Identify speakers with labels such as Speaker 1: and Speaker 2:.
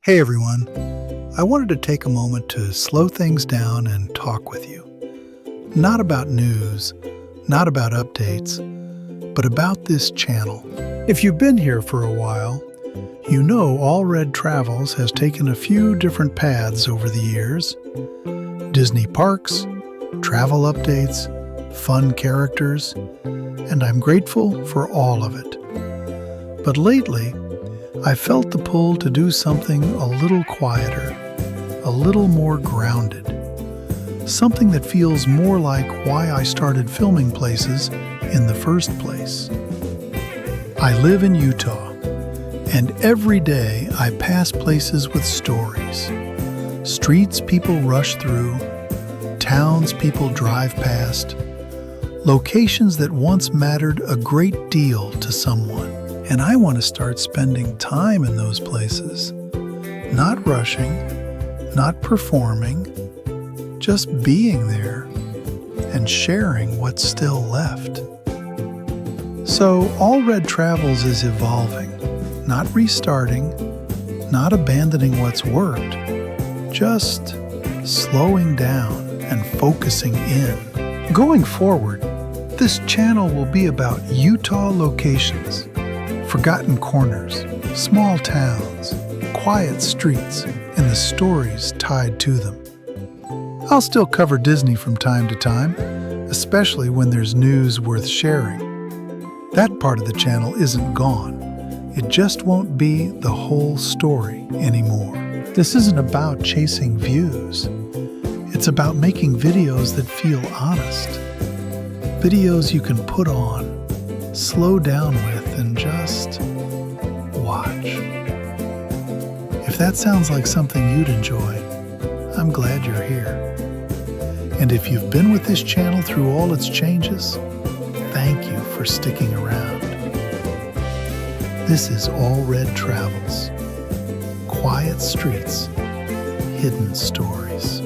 Speaker 1: Hey everyone, I wanted to take a moment to slow things down and talk with you. Not about news, not about updates, but about this channel. If you've been here for a while, you know Allred Travels has taken a few different paths over the years. Disney parks, travel updates, fun characters, and I'm grateful for all of it. But lately, I felt the pull to do something a little quieter, a little more grounded. Something that feels more like why I started filming places in the first place. I live in Utah, and every day I pass places with stories. Streets people rush through, towns people drive past, locations that once mattered a great deal to someone. And I want to start spending time in those places. Not rushing, not performing, just being there and sharing what's still left. So Allred Travels is evolving, not restarting, not abandoning what's worked, just slowing down and focusing in. Going forward, this channel will be about Utah locations, forgotten corners, small towns, quiet streets, and the stories tied to them. I'll still cover Disney from time to time, especially when there's news worth sharing. That part of the channel isn't gone. It just won't be the whole story anymore. This isn't about chasing views. It's about making videos that feel honest. Videos you can put on, slow down with, and just watch. If that sounds like something you'd enjoy, I'm glad you're here. And if you've been with this channel through all its changes, thank you for sticking around. This is Allred Travels. Quiet streets, hidden stories.